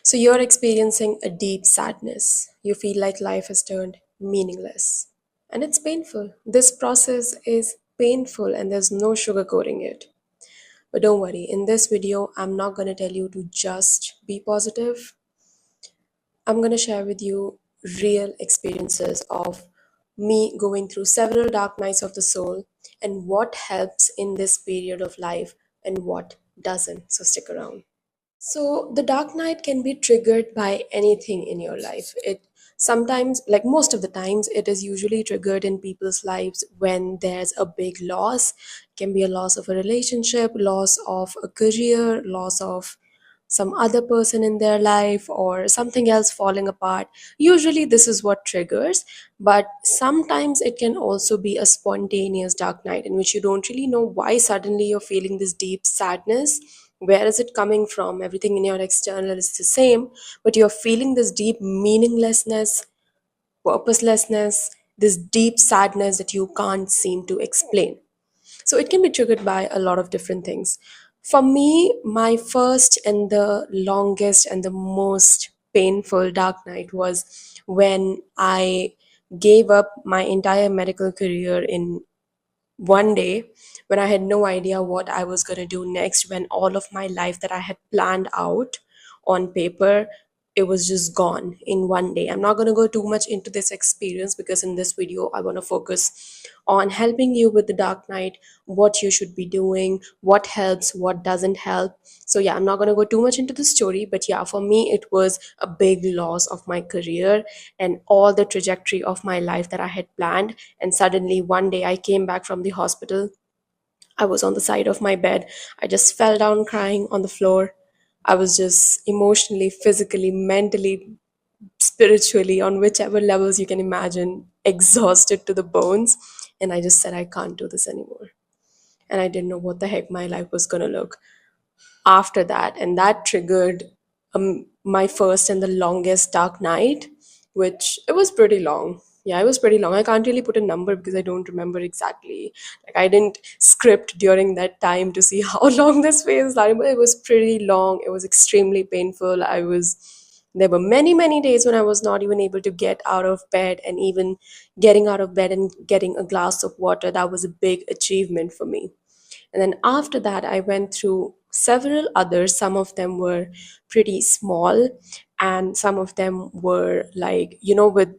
So you're experiencing a deep sadness. You feel like life has turned meaningless. And it's painful. This process is painful and there's no sugarcoating it. But don't worry, in this video, I'm not going to tell you to just be positive. I'm going to share with you real experiences of me going through several dark nights of the soul and what helps in this period of life and what doesn't. So stick around. So the dark night can be triggered by anything in your life. It sometimes, like most of the times, it is usually triggered in people's lives when there's a big loss. It can be a loss of a relationship, loss of a career, loss of some other person in their life, or something else falling apart. Usually, this is what triggers, but sometimes it can also be a spontaneous dark night in which you don't really know why suddenly you're feeling this deep sadness. Where is it coming from? Everything in your external is the same, but you're feeling this deep meaninglessness, purposelessness, this deep sadness that you can't seem to explain. So it can be triggered by a lot of different things. For me, my first and the longest and the most painful dark night was when I gave up my entire medical career in one day, when I had no idea what I was going to do next, when all of my life that I had planned out on paper, it was just gone in one day. I'm not going to go too much into this experience because in this video, I want to focus on helping you with the dark night, what you should be doing, what helps, what doesn't help. So, yeah, I'm not going to go too much into the story, but yeah, for me, it was a big loss of my career and all the trajectory of my life that I had planned. And suddenly, one day, I came back from the hospital. I was on the side of my bed. I just fell down crying on the floor. I was just emotionally, physically, mentally, spiritually, on whichever levels you can imagine, exhausted to the bones. And I just said, I can't do this anymore. And I didn't know what the heck my life was going to look after that. And that triggered my first and the longest dark night, which it was pretty long. Yeah, it was pretty long. I can't really put a number because I don't remember exactly. Like, I didn't script during that time to see how long this phase lasted, but it was pretty long. It was extremely painful. There were many, many days when I was not even able to get out of bed, and even getting out of bed and getting a glass of water, that was a big achievement for me. And then after that, I went through several others. Some of them were pretty small, and some of them were like, with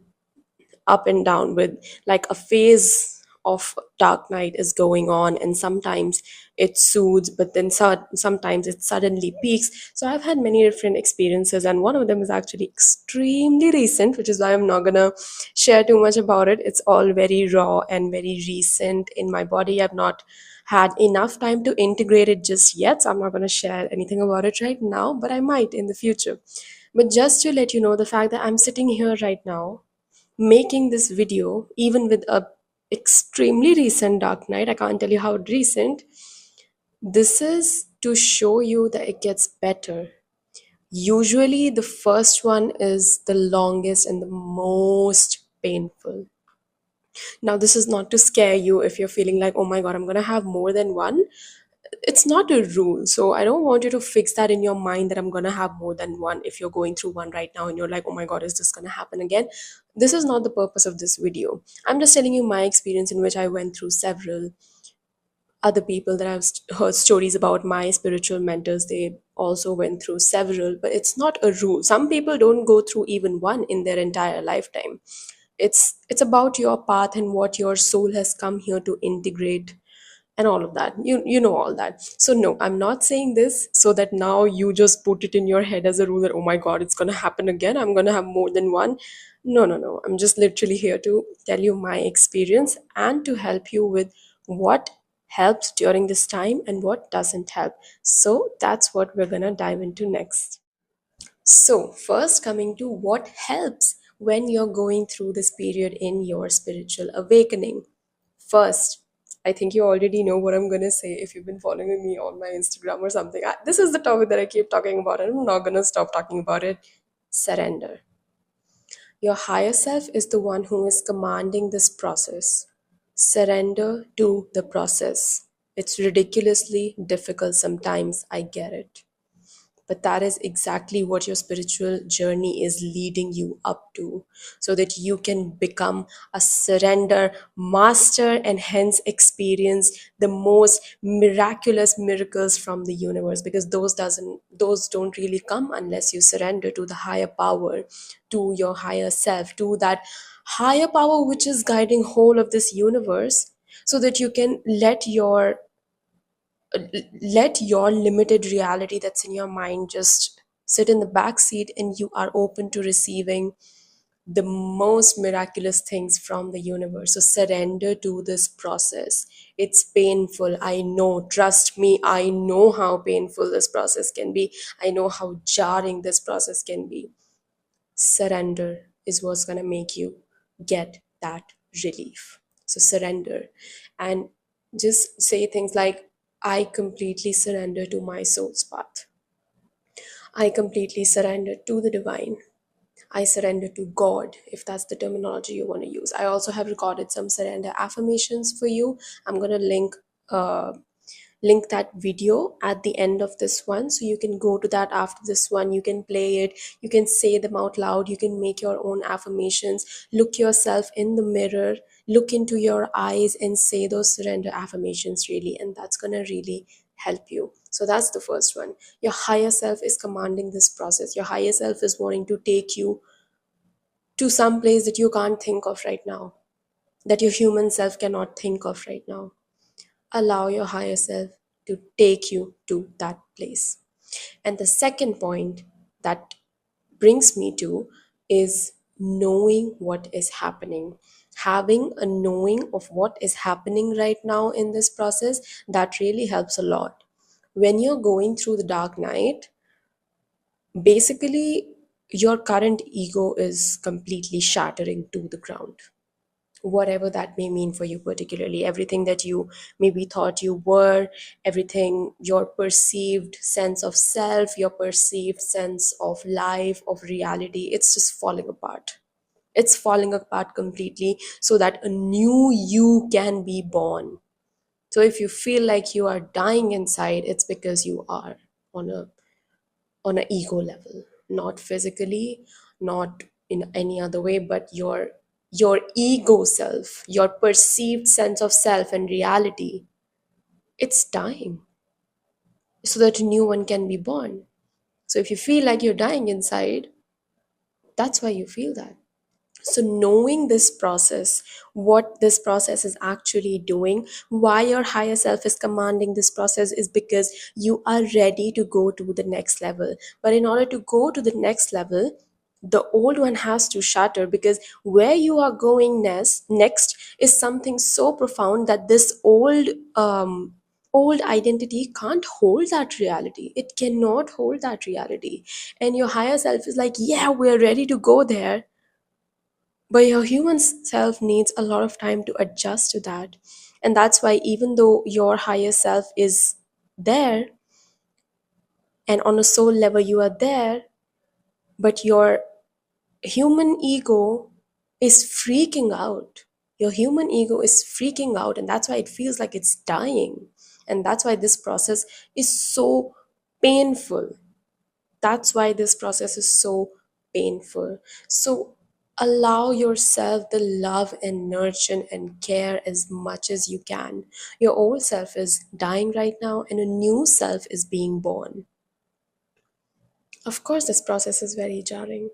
up and down, with like a phase of dark night is going on, and sometimes it soothes, but then sometimes it suddenly peaks. So I've had many different experiences, and one of them is actually extremely recent, which is why I'm not gonna share too much about it. It's all very raw and very recent in my body. I've not had enough time to integrate it just yet, so I'm not going to share anything about it right now, but I might in the future. But just to let you know, the fact that I'm sitting here right now making this video, even with a extremely recent dark night, I can't tell you how recent, this is to show you that it gets better. Usually the first one is the longest and the most painful. Now, this is not to scare you if you're feeling like, oh my god, I'm gonna have more than one. It's not a rule. So I don't want you to fix that in your mind that I'm gonna have more than one if you're going through one right now and you're like, oh my god, is this gonna happen again? This is not the purpose of this video. I'm just telling you my experience in which I went through several. Other people that I've heard stories about, my spiritual mentors, they also went through several, but it's not a rule. Some people don't go through even one in their entire lifetime. It's about your path and what your soul has come here to integrate and all of that. You know all that. So no, I'm not saying this so that now you just put it in your head as a rule that, oh my god, it's going to happen again, I'm going to have more than one. No, no, no, I'm just literally here to tell you my experience and to help you with what helps during this time and what doesn't help. So that's what we're going to dive into next. So, first, coming to what helps when you're going through this period in your spiritual awakening. First, I think you already know what I'm going to say if you've been following me on my Instagram or something. This is the topic that I keep talking about, and I'm not going to stop talking about it. Surrender. Your higher self is the one who is commanding this process. Surrender to the process. It's ridiculously difficult sometimes, I get it. But that is exactly what your spiritual journey is leading you up to, so that you can become a surrender master and hence experience the most miraculous miracles from the universe, because those don't really come unless you surrender to the higher power, to your higher self, to that higher power which is guiding whole of this universe, so that you can let your limited reality that's in your mind just sit in the back seat, and you are open to receiving the most miraculous things from the universe. So surrender to this process. It's painful, I know, trust me, I know how painful this process can be, I know how jarring this process can be. Surrender is what's going to make you get that relief. So surrender, and just say things like, I completely surrender to my soul's path. I completely surrender to the divine. I surrender to God, if that's the terminology you want to use. I also have recorded some surrender affirmations for you. I'm going to link that video at the end of this one, so you can go to that after this one, you can play it, you can say them out loud, you can make your own affirmations, look yourself in the mirror, look into your eyes and say those surrender affirmations really, and that's going to really help you. So that's the first one. Your higher self is commanding this process. Your higher self is wanting to take you to some place that you can't think of right now, that your human self cannot think of right now. Allow your higher self to take you to that place. And the second point that brings me to is knowing what is happening. Having a knowing of what is happening right now in this process, that really helps a lot. When you're going through the dark night, basically your current ego is completely shattering to the ground, whatever that may mean for you, particularly everything that you maybe thought you were, everything, your perceived sense of self, your perceived sense of life, of reality, it's just falling apart. It's falling apart completely, so that a new you can be born. So if you feel like you are dying inside, it's because you are on a ego level, not physically, not in any other way, but your ego self, your perceived sense of self and reality, it's dying, so that a new one can be born. So if you feel like you're dying inside, that's why you feel that. So knowing this process, what this process is actually doing, why your higher self is commanding this process, is because you are ready to go to the next level. But in order to go to the next level, the old one has to shatter, because where you are going next is something so profound that this old identity can't hold that reality. It cannot hold that reality. And your higher self is like, yeah, we're ready to go there, but your human self needs a lot of time to adjust to that. And that's why, even though your higher self is there, and on a soul level you are there, but your human ego is freaking out. Your human ego is freaking out, and that's why it feels like it's dying. And that's why this process is so painful. That's why this process is so painful. So allow yourself the love and nurture and care as much as you can. Your old self is dying right now, and a new self is being born. Of course, this process is very jarring.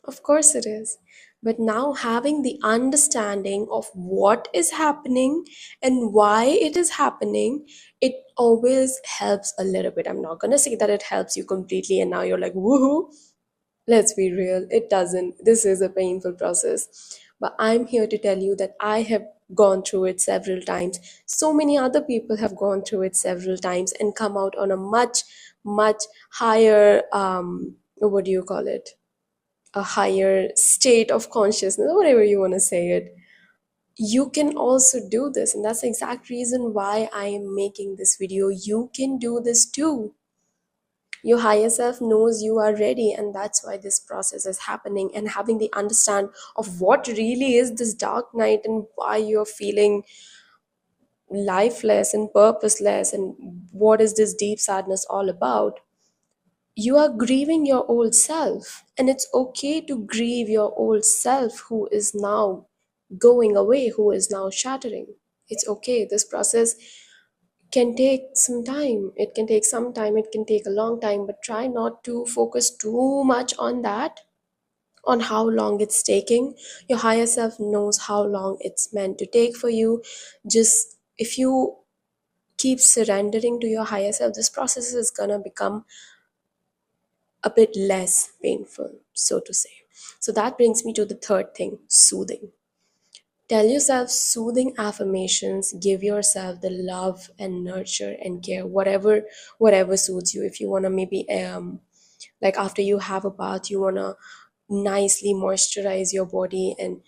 Of course, it is. But now, having the understanding of what is happening and why it is happening, it always helps a little bit. I'm not going to say that it helps you completely and now you're like, woohoo. Let's be real, it doesn't. This is a painful process. But I'm here to tell you that I have gone through it several times. So many other people have gone through it several times and come out on a much, much higher, what do you call it? A higher state of consciousness, whatever you want to say it. You can also do this. And that's the exact reason why I am making this video. You can do this too. Your higher self knows you are ready, and that's why this process is happening. And having the understand of what really is this dark night and why you're feeling lifeless and purposeless, and what is this deep sadness all about, You are grieving your old self, and it's okay to grieve your old self who is now going away, who is now shattering. It's okay. This process can take some time. It can take some time, it can take a long time, but try not to focus too much on that, on how long it's taking. Your higher self knows how long it's meant to take for you. Just if you keep surrendering to your higher self, this process is gonna become a bit less painful, so to say. So that brings me to the third thing, soothing. Tell yourself soothing affirmations, give yourself the love and nurture and care, whatever suits you. If you want to maybe like after you have a bath, you want to nicely moisturize your body and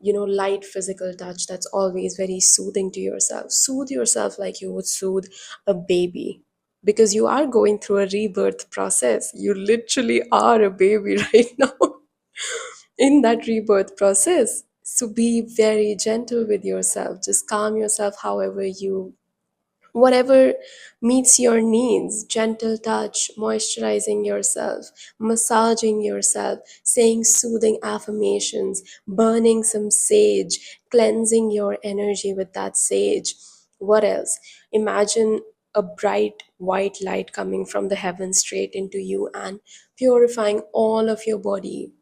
light physical touch, that's always very soothing to yourself. Soothe yourself like you would soothe a baby, because you are going through a rebirth process. You literally are a baby right now in that rebirth process. So be very gentle with yourself. Just calm yourself however you, whatever meets your needs. Gentle touch, moisturizing yourself, massaging yourself, saying soothing affirmations, burning some sage, cleansing your energy with that sage. What else? Imagine a bright white light coming from the heavens straight into you and purifying all of your body.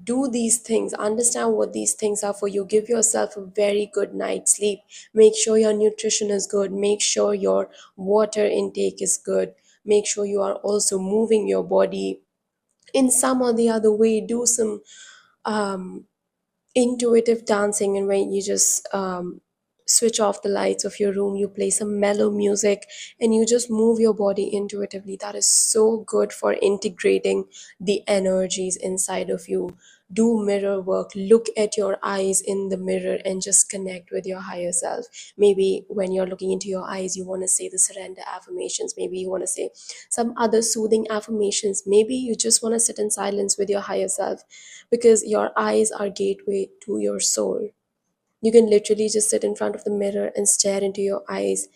Do these things, understand what these things are for you. Give yourself a very good night's sleep. Make sure your nutrition is good, make sure your water intake is good, make sure you are also moving your body in some or the other way. Do some um, intuitive dancing, and when you just switch off the lights of your room, you play some mellow music and you just move your body intuitively. That is so good for integrating the energies inside of you. Do mirror work, look at your eyes in the mirror and just connect with your higher self. Maybe when you're looking into your eyes, you want to say the surrender affirmations, maybe you want to say some other soothing affirmations, maybe you just want to sit in silence with your higher self, because your eyes are gateway to your soul. You can literally just sit in front of the mirror and stare into your eyes,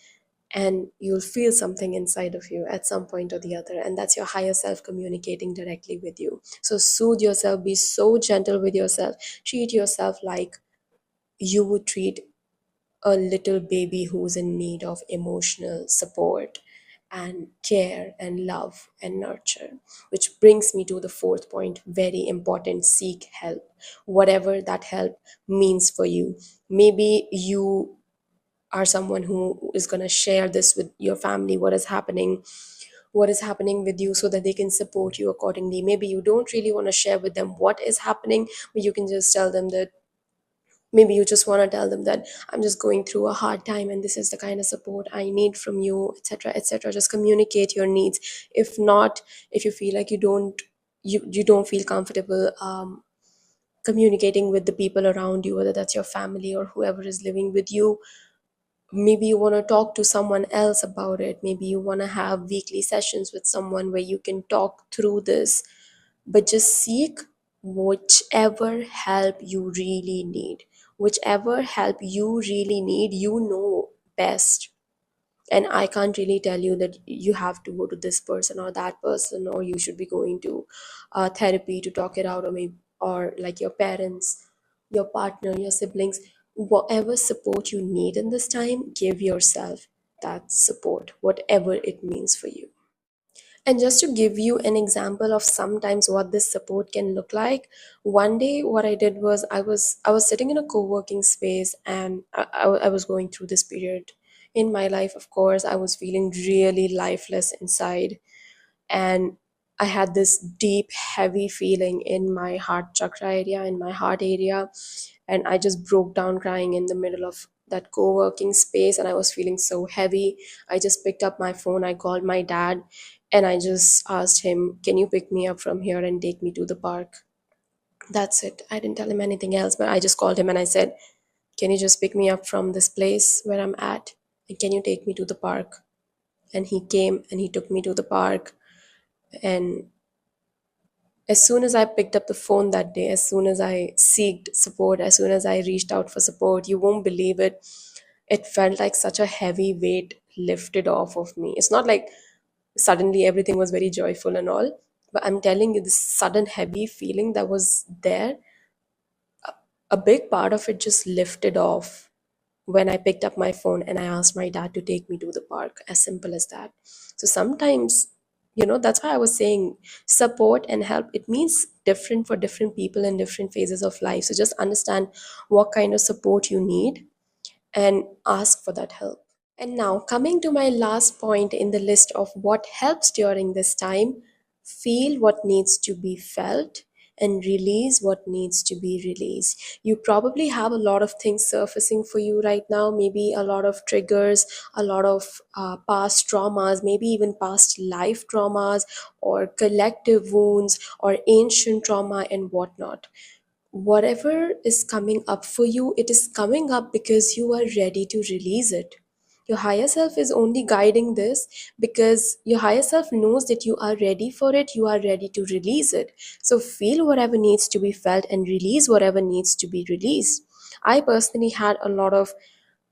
and you'll feel something inside of you at some point or the other, and that's your higher self communicating directly with you. So soothe yourself, be so gentle with yourself, treat yourself like you would treat a little baby who's in need of emotional support and care and love and nurture. Which brings me to the fourth point, very important, seek help. Whatever that help means for you. Maybe you are someone who is going to share this with your family, what is happening with you, so that they can support you accordingly. Maybe you don't really want to share with them what is happening, but you can just tell them that, maybe you just want to tell them that I'm just going through a hard time and this is the kind of support I need from you, etc., etc. Just communicate your needs. If not, if you feel like you don't feel comfortable communicating with the people around you, whether that's your family or whoever is living with you, maybe you want to talk to someone else about it. Maybe you want to have weekly sessions with someone where you can talk through this. But just seek whichever help you really need. Whichever help you really need, you know best. And I can't really tell you that you have to go to this person or that person, or you should be going to therapy to talk it out, or maybe, or like your parents, your partner, your siblings. Whatever support you need in this time, give yourself that support, whatever it means for you. And just to give you an example of sometimes what this support can look like, one day what I did was I was sitting in a co-working space, and I was going through this period in my life. Of course, I was feeling really lifeless inside, and I had this deep, heavy feeling in my heart chakra area, in my heart area, and I just broke down crying in the middle of that co-working space, and I was feeling so heavy. I just picked up my phone, I called my dad, and I just asked him, "Can you pick me up from here and take me to the park?" That's it. I didn't tell him anything else, but I just called him and I said, "Can you just pick me up from this place where I'm at? And can you take me to the park?" And he came and he took me to the park. And as soon as I picked up the phone that day, as soon as I seeked support, as soon as I reached out for support, you won't believe it. It felt like such a heavy weight lifted off of me. It's not like Suddenly everything was very joyful and all. But I'm telling you, this sudden heavy feeling that was there, a big part of it just lifted off when I picked up my phone and I asked my dad to take me to the park. As simple as that. So sometimes, that's why I was saying support and help, it means different for different people in different phases of life. So just understand what kind of support you need and ask for that help. And now, coming to my last point in the list of what helps during this time, feel what needs to be felt and release what needs to be released. You probably have a lot of things surfacing for you right now, maybe a lot of triggers, a lot of past traumas, maybe even past life traumas, or collective wounds, or ancient trauma, and whatnot. Whatever is coming up for you, it is coming up because you are ready to release it. Your higher self is only guiding this because your higher self knows that you are ready for it, you are ready to release it. So feel whatever needs to be felt and release whatever needs to be released. I personally had a lot of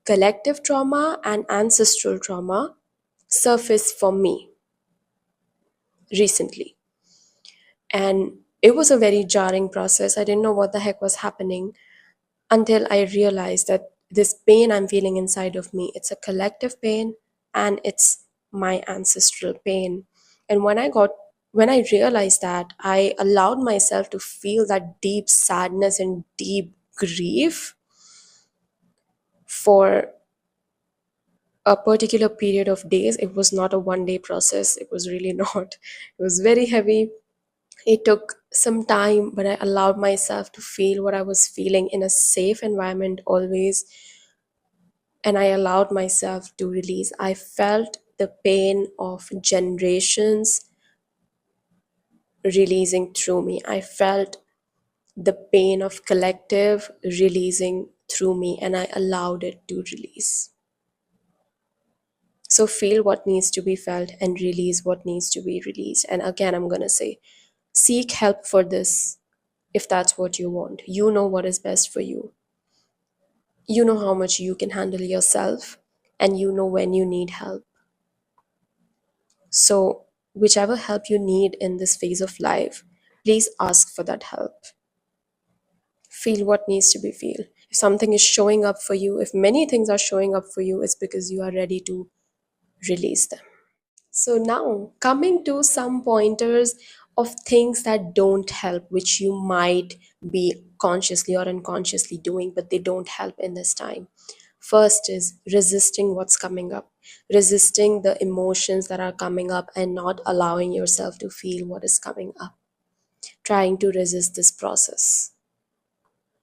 collective trauma and ancestral trauma surface for me recently. And it was a very jarring process. I didn't know what the heck was happening until I realized that this pain I'm feeling inside of me, it's a collective pain and it's my ancestral pain. And when I realized that, I allowed myself to feel that deep sadness and deep grief for a particular period of days. It was not a one day process. It was really not. It was very heavy. It took some time, but I allowed myself to feel what I was feeling in a safe environment always, and I allowed myself to release. I felt the pain of generations releasing through me. I felt the pain of collective releasing through me, and I allowed it to release. So feel what needs to be felt and release what needs to be released. And again, I'm going to say, seek help for this if that's what you want. You know what is best for you. You know how much you can handle yourself, and you know when you need help. So, whichever help you need in this phase of life, please ask for that help. Feel what needs to be feel. If something is showing up for you, if many things are showing up for you, it's because you are ready to release them. So, now coming to some pointers of things that don't help, which you might be consciously or unconsciously doing, but they don't help in this time. First is resisting what's coming up, resisting the emotions that are coming up and not allowing yourself to feel what is coming up, trying to resist this process.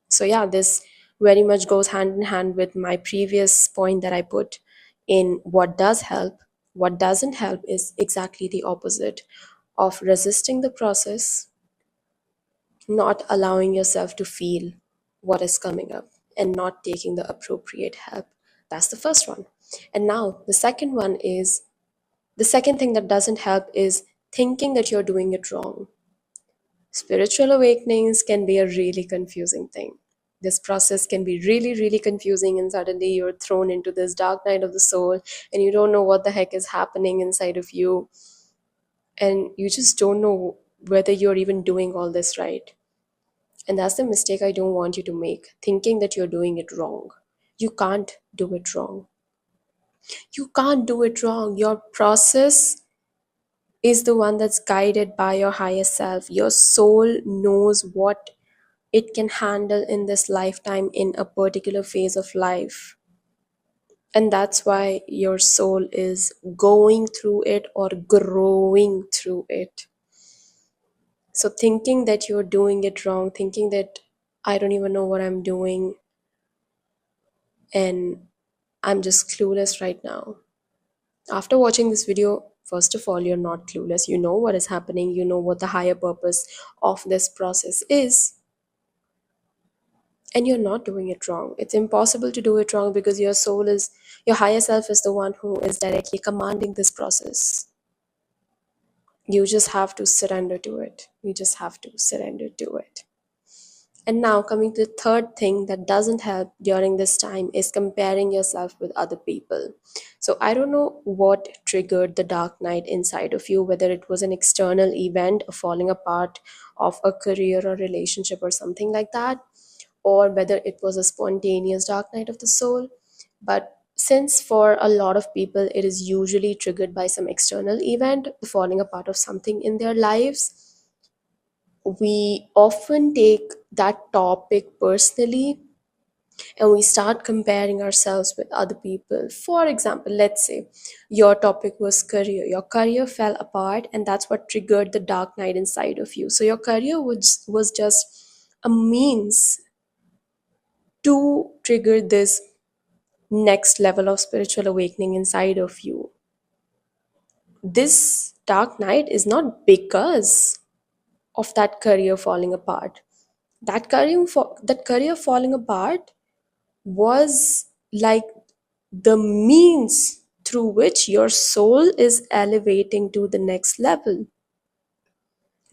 So, yeah, this very much goes hand in hand with my previous point that I put in what does help. What doesn't help is exactly the opposite of resisting the process, not allowing yourself to feel what is coming up, and not taking the appropriate help. That's the first one. And now the second thing that doesn't help is thinking that you're doing it wrong. Spiritual awakenings can be a really confusing thing. This process can be really, really confusing, and suddenly you're thrown into this dark night of the soul, and you don't know what the heck is happening inside of you, and you just don't know whether you're even doing all this right. And that's the mistake I don't want you to make, thinking that you're doing it wrong. You can't do it wrong. You can't do it wrong. Your process is the one that's guided by your higher self. Your soul knows what it can handle in this lifetime in a particular phase of life. And that's why your soul is going through it or growing through it. So, thinking that you're doing it wrong, thinking that I don't even know what I'm doing and I'm just clueless right now. After watching this video, first of all, you're not clueless. You know what is happening, you know what the higher purpose of this process is, and you're not doing it wrong. It's impossible to do it wrong because your higher self is the one who is directly commanding this process. You just have to surrender to it. You just have to surrender to it. And now, coming to the third thing that doesn't help during this time is comparing yourself with other people. So, I don't know what triggered the dark night inside of you, whether it was an external event, a falling apart of a career or relationship or something like that, or whether it was a spontaneous dark night of the soul. But since for a lot of people it is usually triggered by some external event, the falling apart of something in their lives, we often take that topic personally and we start comparing ourselves with other people. For example, let's say your topic was career. Your career fell apart, and that's what triggered the dark night inside of you. So, your career was just a means to trigger this next level of spiritual awakening inside of you. This dark night is not because of that career falling apart. That career falling apart was like the means through which your soul is elevating to the next level.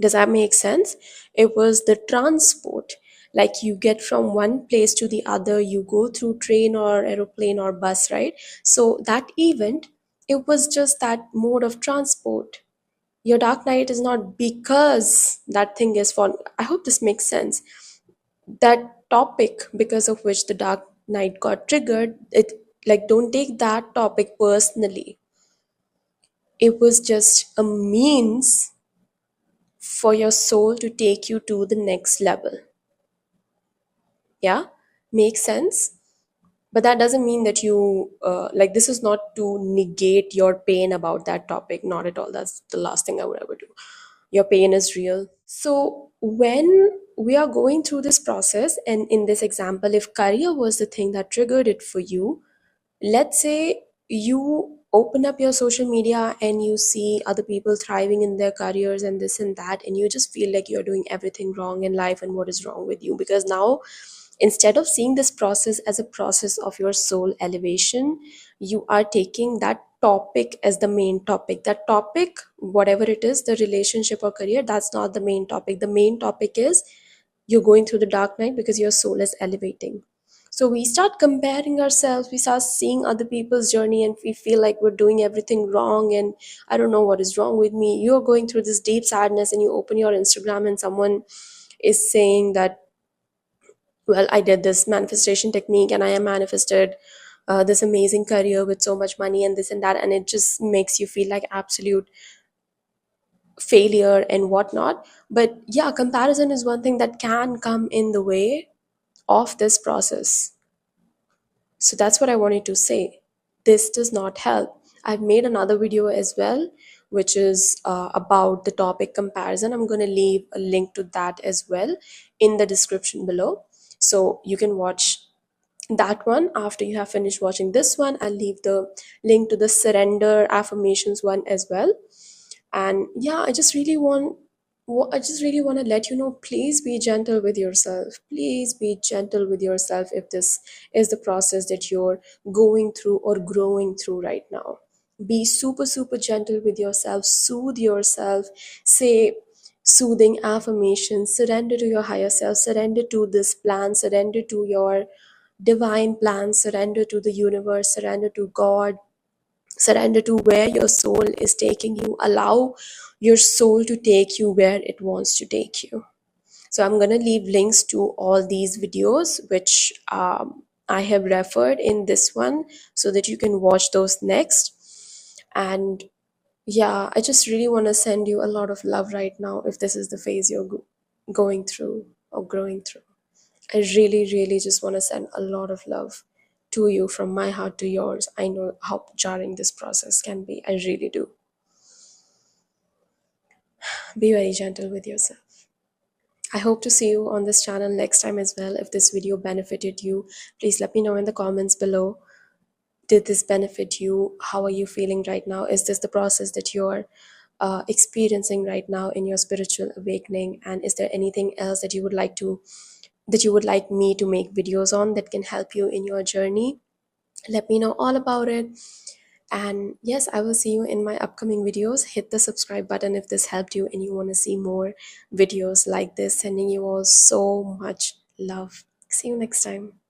Does that make sense? It was the transport. Like you get from one place to the other, you go through train or aeroplane or bus, right? So that event, it was just that mode of transport. Your dark night is not because that thing is falling. I hope this makes sense. That topic because of which the dark night got triggered, it, like, don't take that topic personally. It was just a means for your soul to take you to the next level. Yeah, makes sense. But that doesn't mean that you like, this is not to negate your pain about that topic, not at all. That's the last thing I would ever do. Your pain is real. So when we are going through this process, and in this example, if career was the thing that triggered it for you, let's say you open up your social media and you see other people thriving in their careers and this and that, and you just feel like you're doing everything wrong in life and what is wrong with you, because now instead of seeing this process as a process of your soul elevation, you are taking that topic as the main topic. That topic, whatever it is, the relationship or career, that's not the main topic. The main topic is you're going through the dark night because your soul is elevating. So we start comparing ourselves, we start seeing other people's journey, and we feel like we're doing everything wrong. And I don't know what is wrong with me. You're going through this deep sadness, and you open your Instagram, and someone is saying that, well, I did this manifestation technique and I am manifested this amazing career with so much money and this and that. And it just makes you feel like absolute failure and whatnot. But yeah, comparison is one thing that can come in the way of this process. So that's what I wanted to say. This does not help. I've made another video as well, which is about the topic comparison. I'm going to leave a link to that as well in the description below. So you can watch that one after you have finished watching this one. I'll leave the link to the surrender affirmations one as well. And yeah, I just really want to let you know, please be gentle with yourself. Please be gentle with yourself if this is the process that you're going through or growing through right now. Be super super gentle with yourself, soothe yourself, say soothing affirmations, surrender to your higher self, surrender to this plan, surrender to your divine plan, surrender to the universe, surrender to God, surrender to where your soul is taking you. Allow your soul to take you where it wants to take you. So I'm going to leave links to all these videos which I have referred in this one, so that you can watch those next. And yeah, I just really want to send you a lot of love right now if this is the phase you're going through or growing through. I really, really just want to send a lot of love to you from my heart to yours. I know how jarring this process can be. I really do. Be very gentle with yourself. I hope to see you on this channel next time as well. If this video benefited you, please let me know in the comments below. Did this benefit you? How are you feeling right now? Is this the process that you're experiencing right now in your spiritual awakening? And is there anything else that you would like me to make videos on that can help you in your journey? Let me know all about it. And yes, I will see you in my upcoming videos. Hit the subscribe button if this helped you and you want to see more videos like this. Sending you all so much love. See you next time.